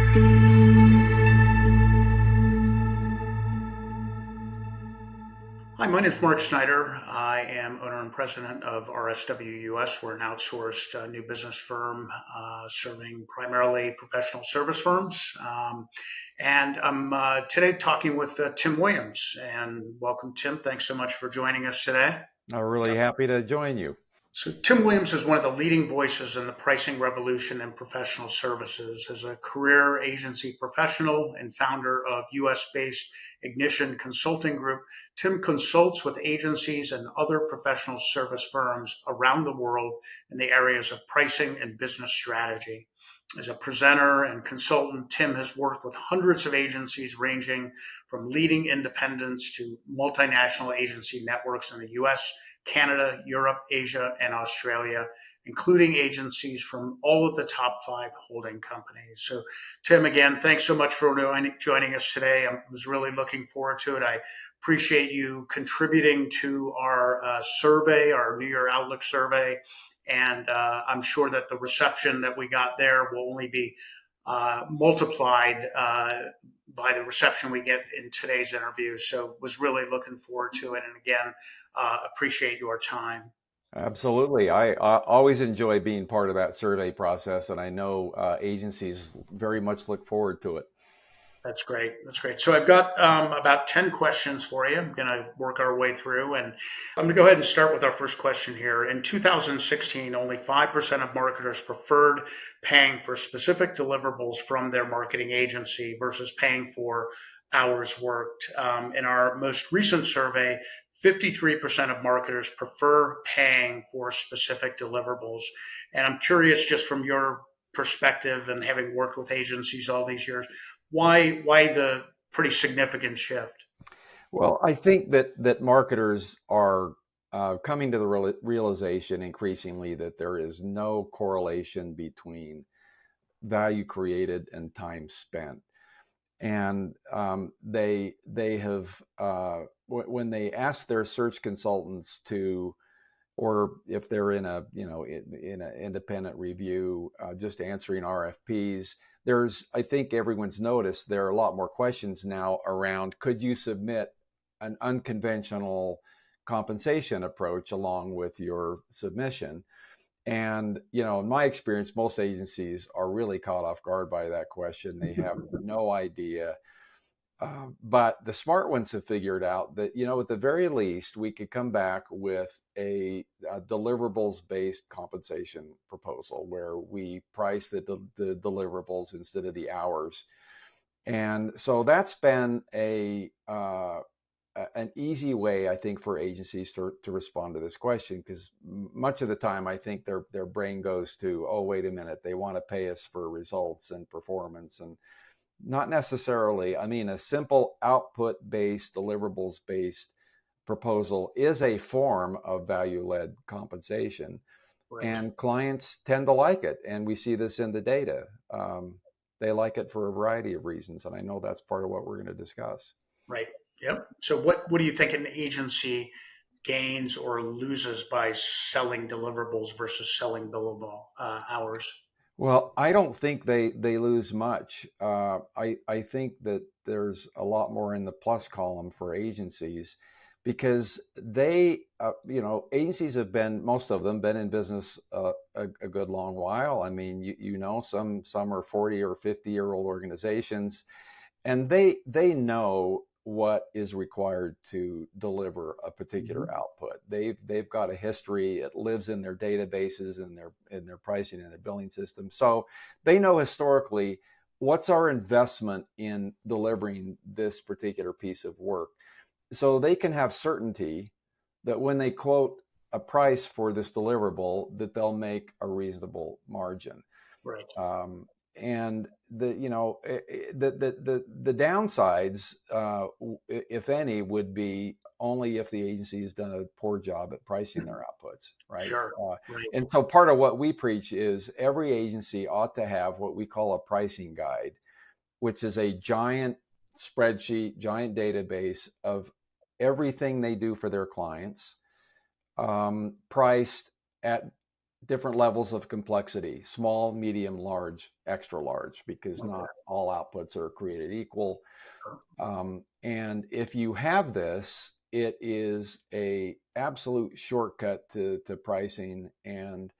Hi, my name is Mark Sneider. I am owner and president of RSW US. We're an outsourced new business firm serving primarily professional service firms. And I'm today talking with Tim Williams. And welcome, Tim. Thanks so much for joining us today. I'm really happy to join you. So, Tim Williams is one of the leading voices in the pricing revolution in professional services. As a career agency professional and founder of US based Ignition Consulting Group, Tim consults with agencies and other professional service firms around the world in the areas of pricing and business strategy. As a presenter and consultant, Tim has worked with hundreds of agencies ranging from leading independents to multinational agency networks in the US, Canada, Europe, Asia, and Australia, including agencies from all of the top five holding companies. So, Tim, again, thanks so much for joining us today. I was really looking forward to it. I appreciate you contributing to our survey, our New Year Outlook survey. And I'm sure that the reception that we got there will only be multiplied by the reception we get in today's interview. So was really looking forward to it. And again, appreciate your time. Absolutely. I always enjoy being part of that survey process, and I know agencies very much look forward to it. That's great. That's great. So I've got about 10 questions for you. I'm going to work our way through. And I'm going to go ahead and start with our first question here. In 2016, only 5% of marketers preferred paying for specific deliverables from their marketing agency versus paying for hours worked. In our most recent survey, 53% of marketers prefer paying for specific deliverables. And I'm curious, just from your perspective and having worked with agencies all these years, why the pretty significant shift? Well, I think that marketers are coming to the realization increasingly that there is no correlation between value created and time spent. And they have when they ask their search consultants to, or if they're in a in an independent review, just answering RFPs. I think everyone's noticed there are a lot more questions now around, could you submit an unconventional compensation approach along with your submission? And, in my experience, most agencies are really caught off guard by that question. They have no idea. But the smart ones have figured out that, at the very least, we could come back with a deliverables-based compensation proposal where we price the deliverables instead of the hours. And so that's been an easy way, I think, for agencies to respond to this question, because much of the time I think their brain goes to, oh, wait a minute, they want to pay us for results and performance, and not necessarily. I mean, a simple output-based, deliverables-based proposal is a form of value-led compensation, Right. and clients tend to like it, and we see this in the data. They like it for a variety of reasons, and I know that's part of what we're going to discuss. Right. Yep. So what do you think an agency gains or loses by selling deliverables versus selling billable hours? Well, I don't think they lose much. I think that there's a lot more in the plus column for agencies, because agencies have been, most of them, been in business a good long while. I mean, some are 40 or 50-year-old organizations, and they know what is required to deliver a particular output. They've got a history. It lives in their databases and their pricing and their billing system. So they know historically what's our investment in delivering this particular piece of work. So they can have certainty that when they quote a price for this deliverable, that they'll make a reasonable margin. Right. And the downsides, if any, would be only if the agency has done a poor job at pricing their outputs, right? Sure. Right. And so part of what we preach is every agency ought to have what we call a pricing guide, which is a giant spreadsheet, giant database of everything they do for their clients, priced at different levels of complexity: small, medium, large, extra large, because Okay. not all outputs are created equal. Sure. And if you have this, it is a absolute shortcut to pricing, and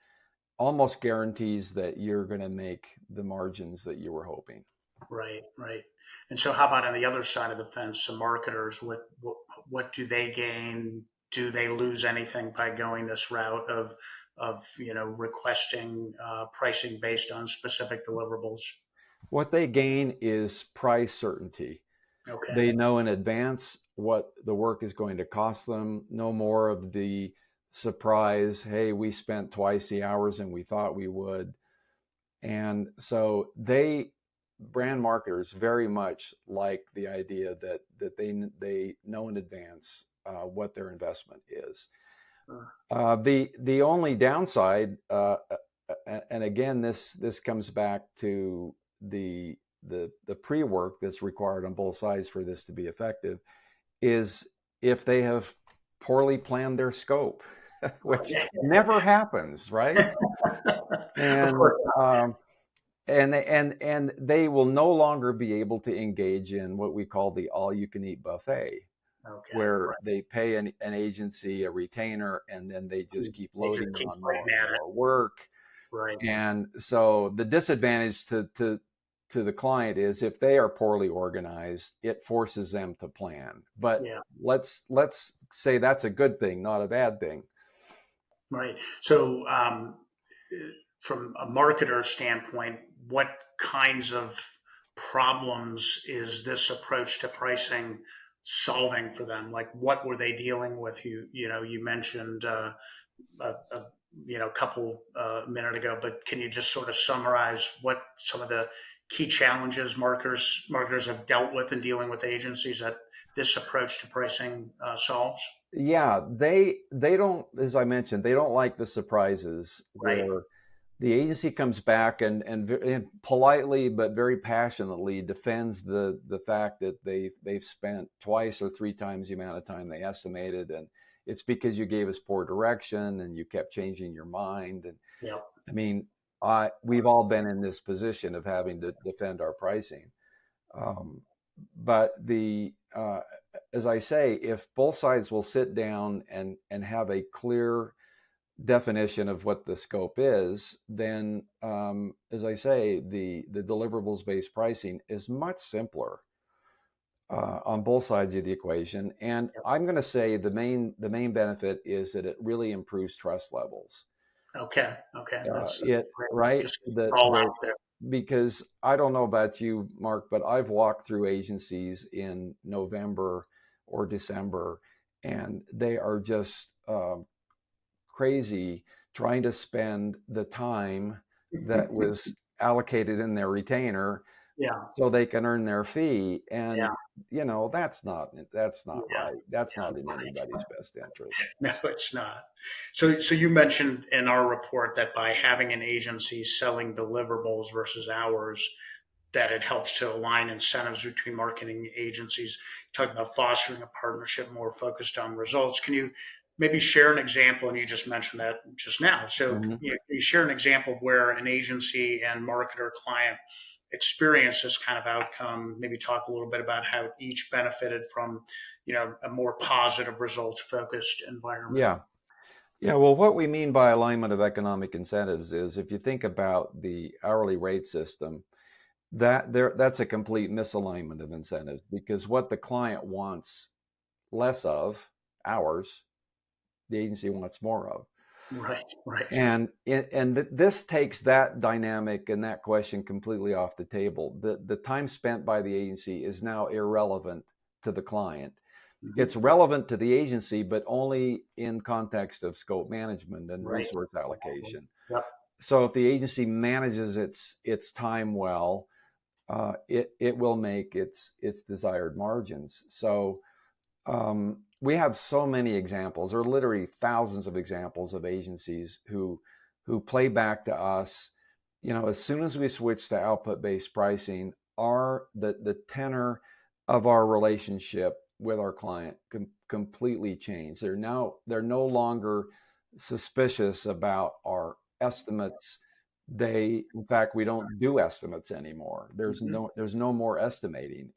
almost guarantees that you're going to make the margins that you were hoping. Right, right. And so, how about on the other side of the fence, some marketers? What do they gain? Do they lose anything by going this route of requesting pricing based on specific deliverables? What they gain is price certainty. Okay. They know in advance what the work is going to cost them. No more of the surprise, hey, we spent twice the hours and we thought we would. And so brand marketers very much like the idea that they know in advance what their investment is. Sure. The only downside, and again, this comes back to the pre-work that's required on both sides for this to be effective, is if they have poorly planned their scope, which Okay. never happens, right? Of And course. and they will no longer be able to engage in what we call the all-you-can-eat buffet, Okay. where Right. they pay an agency a retainer, and then they just keep They just loading keep on more biting and at it. more work. Right. And so the disadvantage to the client is, if they are poorly organized, it forces them to plan. But Yeah. let's say that's a good thing, not a bad thing. Right. So, from a marketer standpoint, what kinds of problems is this approach to pricing solving for them? Like, what were they dealing with? You mentioned a couple minute ago, but can you just sort of summarize what some of the key challenges marketers have dealt with in dealing with agencies that this approach to pricing solves? Yeah, they don't, as I mentioned, they don't like the surprises Right. where the agency comes back and politely but very passionately defends the fact that they've spent twice or three times the amount of time they estimated, and it's because you gave us poor direction and you kept changing your mind. And Yep. I mean, we've all been in this position of having to defend our pricing. Um, but as I say, if both sides will sit down and have a clear definition of what the scope is, then, as I say, the deliverables based pricing is much simpler on both sides of the equation. And Yep. I'm going to say the main benefit is that it really improves trust levels. Okay. Okay. That's It great. right Just all the out there. because I don't know about you, Mark, but I've walked through agencies in November or December, and they are just crazy trying to spend the time that was allocated in their retainer Yeah. so they can earn their fee. Yeah. And that's not Yeah. right. That's Yeah. not in anybody's best interest. No, it's not. So you mentioned in our report that by having an agency selling deliverables versus hours, that it helps to align incentives between marketing agencies. Talk about fostering a partnership more focused on results. Can you maybe share an example? And you just mentioned that just now. So Mhm. can you share an example of where an agency and marketer client experience this kind of outcome? Maybe talk a little bit about how each benefited from, a more positive results focused environment. Yeah. Yeah, well, what we mean by alignment of economic incentives is, if you think about the hourly rate system, that's a complete misalignment of incentives, because what the client wants less of, hours, the agency wants more of. Right, right. And this takes that dynamic and that question completely off the table. The time spent by the agency is now irrelevant to the client. Mhm. It's relevant to the agency, but only in context of scope management and Right. resource allocation. Yep. So if the agency manages its time well, it will make its desired margins. So we have so many examples, or literally thousands of examples, of agencies who play back to us. As soon as we switch to output based pricing, the tenor of our relationship with our client completely changed. They're no longer suspicious about our estimates. In fact, we don't do estimates anymore. Mhm. There's no more estimating.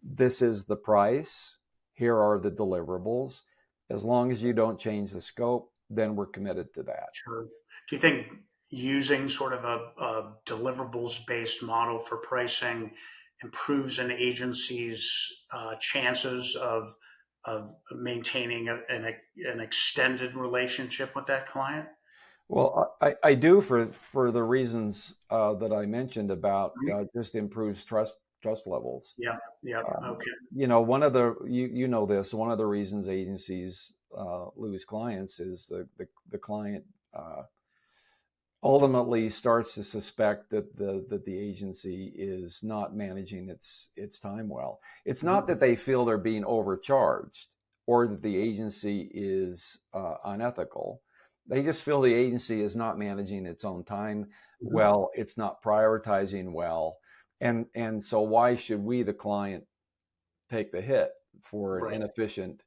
This is the price. Here are the deliverables. As long as you don't change the scope, then we're committed to that. Sure. Do you think using sort of a deliverables-based model for pricing improves an agency's chances of maintaining an extended relationship with that client? Well, I do for the reasons that I mentioned about Mhm. just improves trust levels. Yep. Yep. Okay. One of the you know this, one of the reasons agencies lose clients is the client uh, ultimately starts to suspect that the agency is not managing its time well. It's not Mhm. that they feel they're being overcharged or that the agency is unethical. They just feel the agency is not managing its own time Mhm. well. It's not prioritizing well, and so why should we, the client, take the hit for an Right. inefficient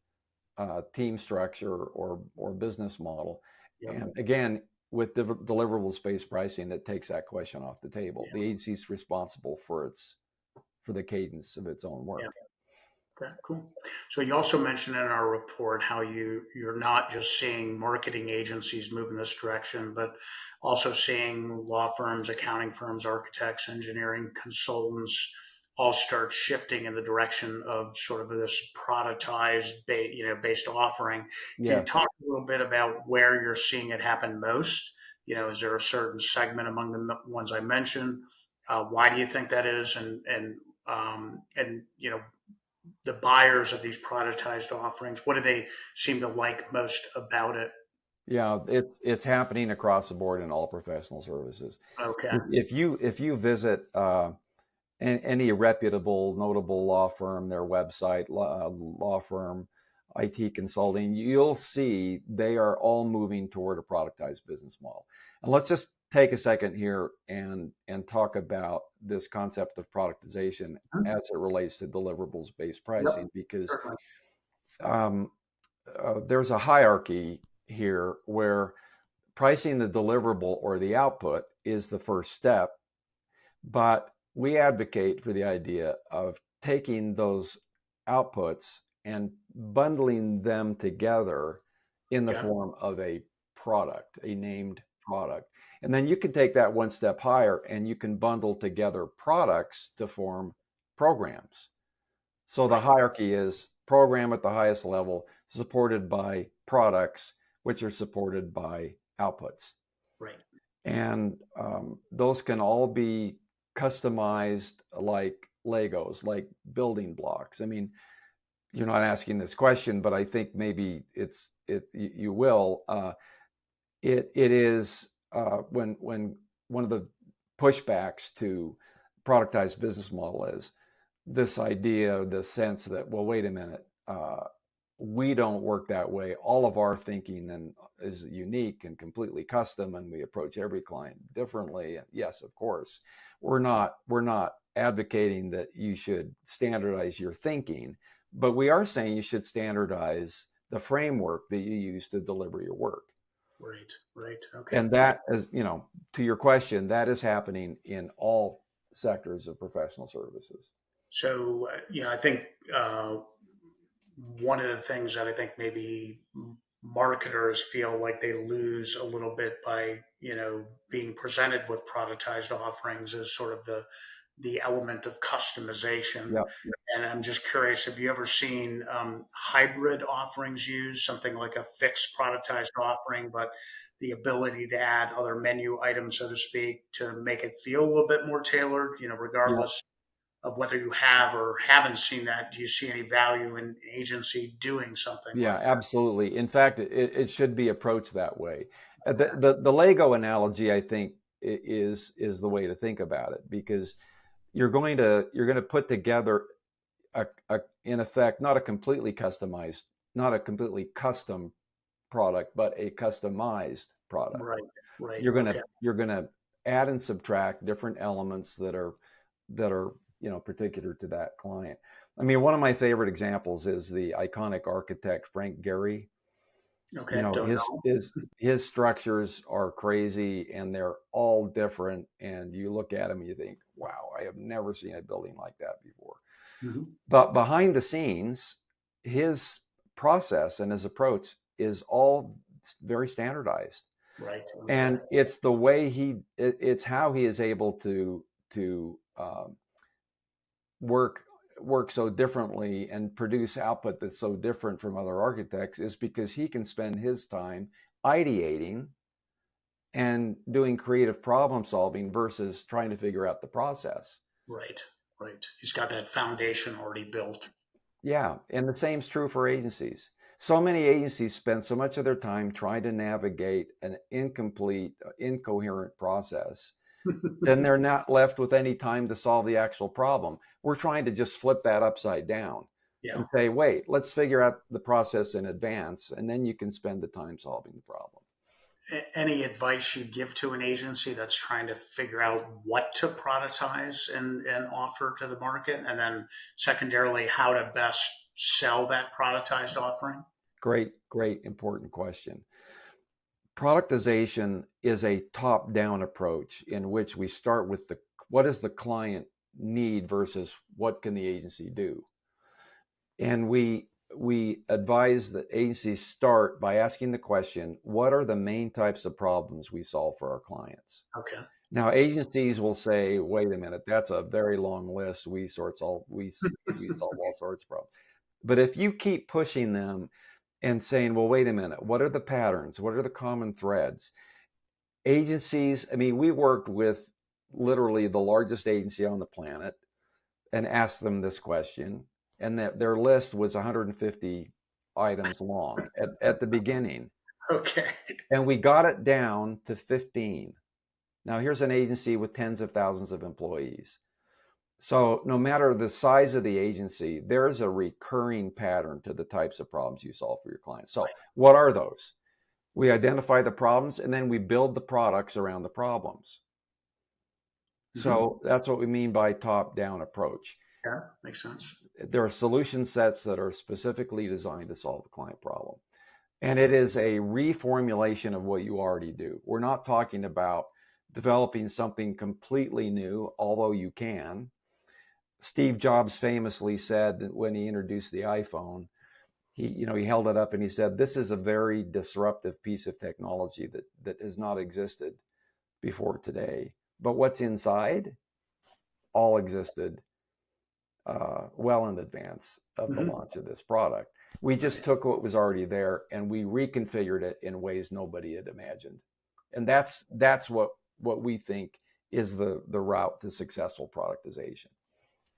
team structure or business model? Yep. And again, with deliverables based pricing, that takes that question off the table. Yeah. The agency is responsible for the cadence of its own Yeah. work. Okay, cool. So you also mentioned in our report how you're not just seeing marketing agencies move in this direction, but also seeing law firms, accounting firms, architects, engineering consultants all start shifting in the direction of sort of this productized, based offering. Can you Yeah, talk a little bit about where you're seeing it happen most? Is there a certain segment among the ones I mentioned? Why do you think that is? And the buyers of these productized offerings? What do they seem to like most about it? yeah, it's happening across the board in all professional services. Okay. If you visit any reputable, notable law firm, their website, law firm, IT consulting, you'll see they are all moving toward a productized business model. And let's just take a second here and talk about this concept of productization Mhm. as it relates to deliverables based Yep. pricing, because Certainly. um, there's a hierarchy here where pricing the deliverable or the output is the first step, but we advocate for the idea of taking those outputs and bundling them together in the Okay. form of a product, a named product. And then you can take that one step higher and you can bundle together products to form programs. So the Right. hierarchy is program at the highest level, supported by products, which are supported by outputs. Right. And those can all be customized like Legos, like building blocks. I mean, you're not asking this question, but I think maybe you will. It is when one of the pushbacks to productized business model is this idea, the sense that, well, wait a minute, we don't work that way. All of our thinking is unique and completely custom, and we approach every client differently. And yes, of course, we're not advocating that you should standardize your thinking, but we are saying you should standardize the framework that you use to deliver your work. Right. Right. Okay. And Great. that is, to your question, that is happening in all sectors of professional services. So, I think one of the things that I think maybe marketers feel like they lose a little bit by, being presented with productized offerings is sort of the element of customization. Yeah, And I'm just curious, have you ever seen hybrid offerings used, something like a fixed productized offering, but the ability to add other menu items, so to speak, to make it feel a little bit more tailored, yeah. regardless of whether you have or haven't seen that? Do you see any value in an agency doing something Yeah, like that? absolutely. In fact, it should be approached that way. Okay. The Lego analogy, I think, is the way to think about it, because you're going to put together in effect not a completely customized, not a completely custom product, but a customized product. Right. Right. You're Okay. going to add and subtract different elements that are particular to that client. I mean, one of my favorite examples is the iconic architect Frank Gehry. You Okay, know, don't know. his structures are crazy and they're all different. And you look at them and you think, wow, I have never seen a building like that before. Mhm. But behind the scenes, his process and his approach is all very standardized. Right. Okay. And it's the way it's how he is able to work work so differently and produce output that's so different from other architects is because he can spend his time ideating and doing creative problem solving versus trying to figure out the process. Right. Right. He's got that foundation already built. Yeah, and the same's true for agencies. So many agencies spend so much of their time trying to navigate an incomplete, incoherent process, then they're not left with any time to solve the actual problem. We're trying to just flip that upside down Yeah. and say, wait, let's figure out the process in advance, and then you can spend the time solving the problem. Any advice you give to an agency that's trying to figure out what to productize and offer to the market, and then secondarily, how to best sell that productized offering? Great, great, important question. Productization is a top-down approach in which we start with the what does the client need versus what can the agency do. And we advise that agencies start by asking the question, what are the main types of problems we solve for our clients? Okay. Now, agencies will say, wait a minute, that's a very long list. We solve all sorts of problems. But if you keep pushing them and saying, well, wait a minute, what are the patterns? What are the common threads? Agencies, I mean, we worked with literally the largest agency on the planet and asked them this question, and that their list was 150 items long at the beginning. Okay. And we got it down to 15. Now, here's an agency with tens of thousands of employees. So, no matter the size of the agency, there's a recurring pattern to the types of problems you solve for your clients. So, what are those? We identify the problems and then we build the products around the problems. Hmm. So, that's what we mean by top down approach. Yeah, makes sense. There are solution sets that are specifically designed to solve the client problem. And it is a reformulation of what you already do. We're not talking about developing something completely new, although you can. Steve Jobs famously said that when he introduced the iPhone, he held it up and he said, "This is a very disruptive piece of technology that has not existed before today. But what's inside all existed well in advance of the Hmm. launch of this product. We just Right. took what was already there and we reconfigured it in ways nobody had imagined." And that's what we think is the route to successful productization.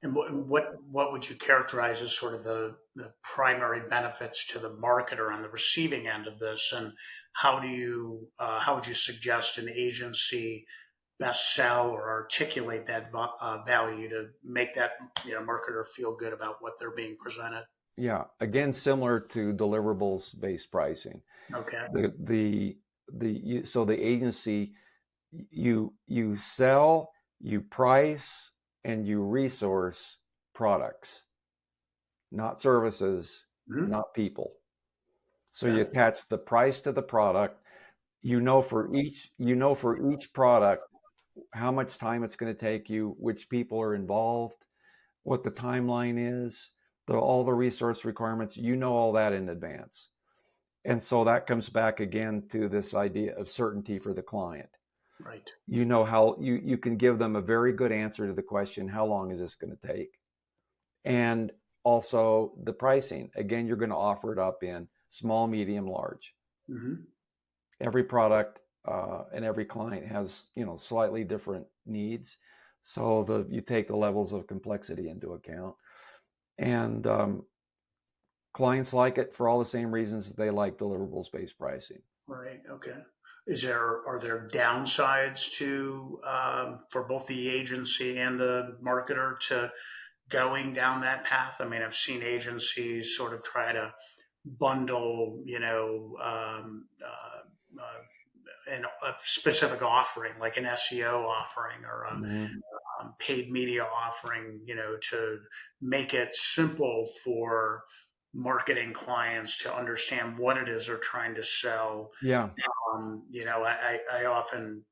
And what would you characterize as sort of the primary benefits to the marketer on the receiving end of this? And how would you suggest an agency best sell or articulate that value to make that marketer feel good about what they're being presented? Yeah, again, similar to deliverables based pricing. Okay. So the agency, you sell, you price, and you resource products, not services, Hmm. not people. So you Okay. attach the price to the product. You know for each product how much time it's going to take you, which people are involved, what the timeline is, all the resource requirements. You know all that in advance. And so that comes back again to this idea of certainty for the client. Right. You know how you can give them a very good answer to the question, how long is this going to take? And also the pricing. Again, you're going to offer it up in small, medium, large. Hmm. Every product and every client has slightly different needs, so you take the levels of complexity into account. And clients like it for all the same reasons that they like deliverables based pricing. Right. Okay. Are there downsides to for both the agency and the marketer to going down that path? I mean, I've seen agencies sort of try to bundle, a specific offering, like an SEO offering or a Mm-hmm. paid media offering, to make it simple for marketing clients to understand what it is they're trying to sell. Yeah, I often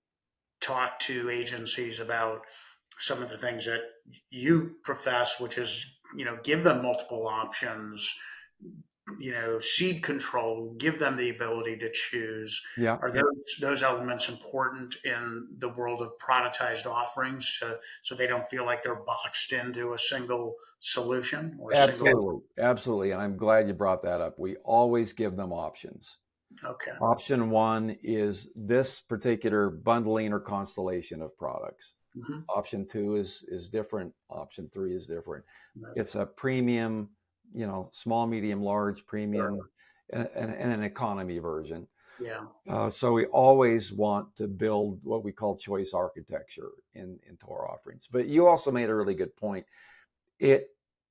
talk to agencies about some of the things that you profess, which is, give them multiple options, seed control, give them the ability to choose. yeah. Are those elements important in the world of productized offerings, so they don't feel like they're boxed into a single solution or a single? Absolutely, absolutely. And I'm glad you brought that up. We always give them options. Okay. Option one is this particular bundling or constellation of products. Hmm. Option two is different. Option three is different. Right. It's a premium, small, medium, large, Sure. premium, and an economy version. Yeah. So we always want to build what we call choice architecture into our offerings. But you also made a really good point. It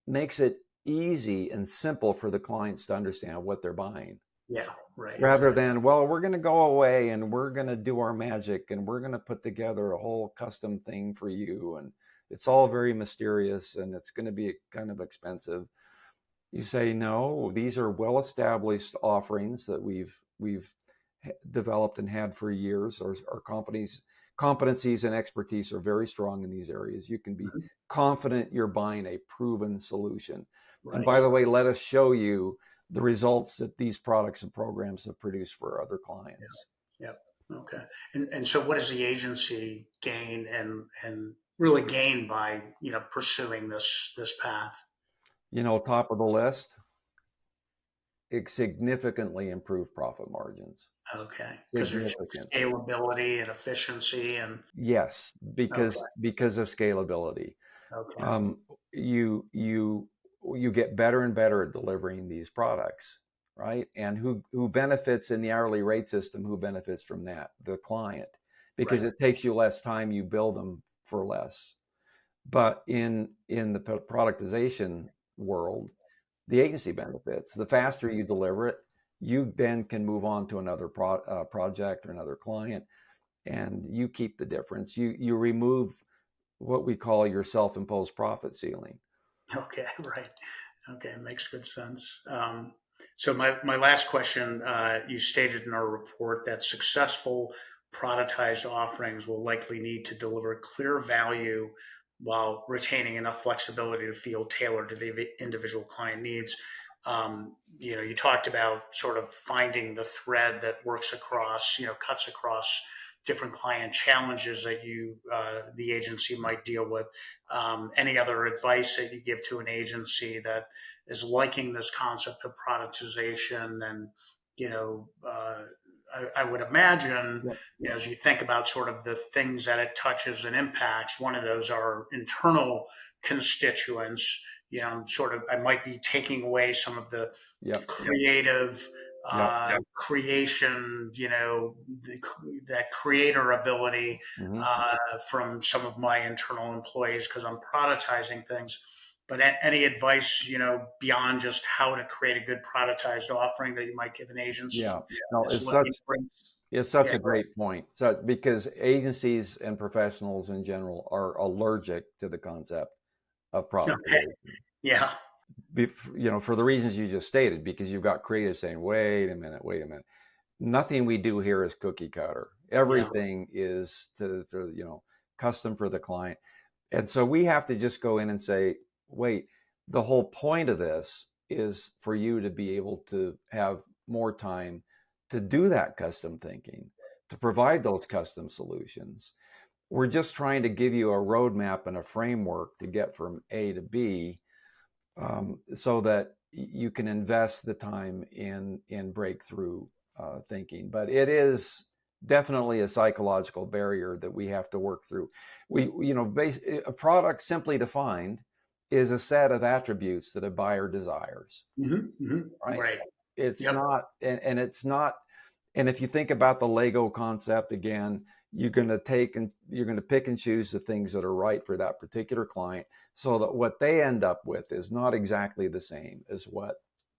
makes it easy and simple for the clients to understand what they're buying Yeah. Right. rather than, well, we're going to go away and we're going to do our magic and we're going to put together a whole custom thing for you. And it's all very mysterious and it's going to be kind of expensive. You say, no, these are well-established offerings that we've developed and had for years. Our competencies and expertise are very strong in these areas. You can be Mhm. confident you're buying a proven solution. And Right. by the way, let us show you the results that these products and programs have produced for other clients. Yep. Okay. And so what does the agency gain and really gain by, pursuing this path? Top of the list, it significantly improved profit margins. Okay. Because there's Significant. scalability and efficiency and Yes, okay. because of scalability. Okay. Um, you get better and better at delivering these products, right? And who benefits in the hourly rate system? Who benefits from that? The client, because Right. it takes you less time. You build them for less. But in the productization world, the agency benefits. The faster you deliver it, you then can move on to another project or another client, and you keep the difference. You remove what we call your self-imposed profit ceiling. Okay. Right. Okay. Makes good sense. So my last question, you stated in our report that successful productized offerings will likely need to deliver clear value while retaining enough flexibility to feel tailored to the individual client needs. You talked about sort of finding the thread that works across, cuts across different client challenges that the agency might deal with. Any other advice that you give to an agency that is liking this concept of productization? And you know, uh, I would imagine, Yep. as you think about sort of the things that it touches and impacts, one of those are internal constituents. Sort of, I might be taking away some of the Yep. creative Yep. creation, that creator ability Hmm. from some of my internal employees because I'm productizing things. But any advice, beyond just how to create a good productized offering that you might give an Yeah. agency No, that's looking for? it's such Yeah, a great point. So because agencies and professionals in general are allergic to the concept of okay, productization. yeah, For the reasons you just stated, because you've got creatives saying, wait a minute. Nothing we do here is cookie cutter. yeah, Everything is custom for the client. And so we have to just go in and say, wait, the whole point of this is for you to be able to have more time to do that custom thinking, to provide those custom solutions. We're just trying to give you a roadmap and a framework to get from A to B, so that you can invest the time in breakthrough thinking. But it is definitely a psychological barrier that we have to work through. A product simply defined is a set of attributes that a buyer desires, right? right, It's yep, not, and it's not. And if you think about the Lego concept again, you're going to pick and choose the things that are right for that particular client, so that what they end up with is not exactly the same as what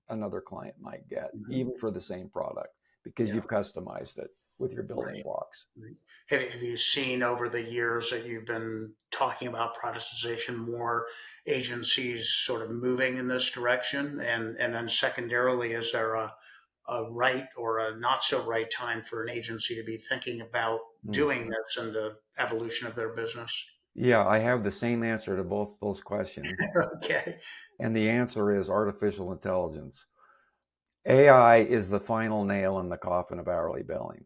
another client might get, hmm even for the same product, because yeah. you've customized it. with your building Right. blocks. Right. Have you seen over the years that you've been talking about productization, more agencies sort of moving in this direction? And then secondarily, is there a right or a not so right time for an agency to be thinking about Mm. doing this in the evolution of their business? Yeah, I have the same answer to both those questions. Okay. And the answer is artificial intelligence. AI is the final nail in the coffin of hourly billing.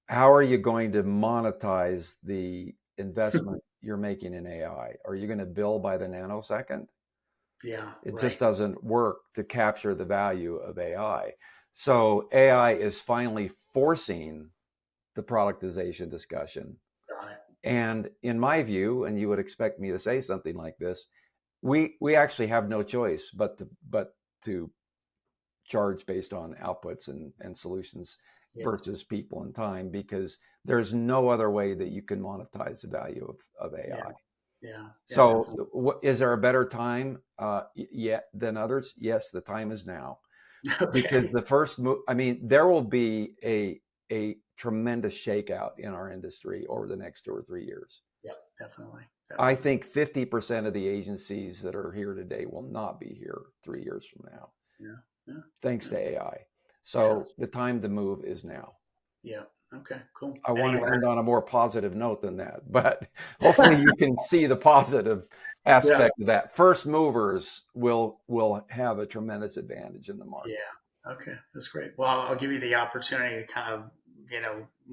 How are you going to monetize the investment you're making in AI? Are you going to bill by the nanosecond? Yeah, It just right. doesn't work to capture the value of AI. So AI is finally forcing the productization discussion. Got it. And in my view, and you would expect me to say something like this, we actually have no choice but to charge based on outputs and solutions Yeah, versus people and time, because there's no other way that you can monetize the value of yeah, AI. yeah, yeah, definitely. So, is there a better time yet than others? Yes, the time is now, because Okay. the first move. I mean, there will be a tremendous shakeout in our industry over the next 2 or 3 years. Yeah, definitely, I definitely. think 50% of the agencies that are here today will not be here 3 years from now, Yeah, yeah, thanks yeah, to AI. yeah, So the time to move is now. yeah. Okay, cool. I want Any to last? end on a more positive note than that, but hopefully you can see the positive Yeah, aspect of that. First movers will have a tremendous advantage in the market. yeah. Okay, that's great. Well, I'll give you the opportunity to kind of,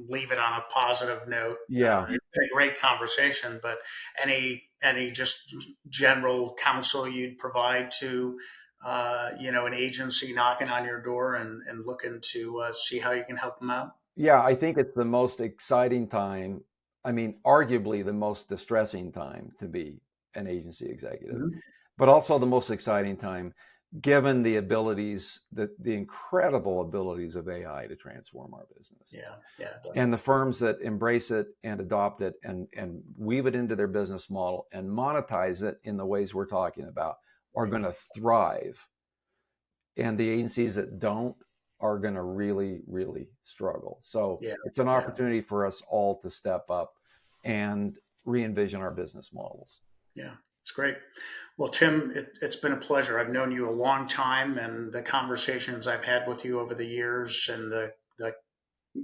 leave it on a positive note. Yeah. It's been a great conversation, but any just general counsel you'd provide to, an agency knocking on your door and looking to see how you can help them out? Yeah, I think it's the most exciting time. I mean, arguably the most distressing time to be an agency executive, Mhm. but also the most exciting time given the abilities, the incredible abilities of AI to transform our businesses. Yeah, yeah, And the definitely. firms that embrace it and adopt it and weave it into their business model and monetize it in the ways we're talking about are Right. going to thrive. And the agencies that don't are going to really, really struggle. So Yeah, it's an yeah, opportunity for us all to step up and re-envision our business models. yeah. It's great. Well, Tim, it's been a pleasure. I've known you a long time, and the conversations I've had with you over the years, and the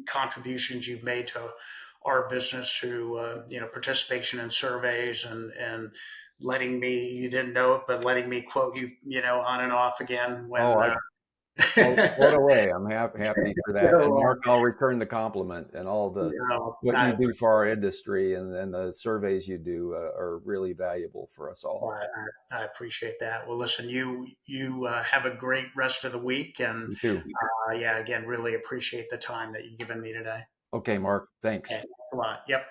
contributions you've made to our business through participation in surveys and letting me, you didn't know it, but letting me quote you, on and off again Oh, when quote away. I'm happy for that. And so, Mark, I'll return the compliment, and all the what you I, do for our industry and the surveys you do are really valuable for us all. I appreciate that. Well, listen, you have a great rest of the week, and You too. yeah, again, really appreciate the time that you've given me today. Okay, Mark. Thanks. Okay, thanks a lot. Yep.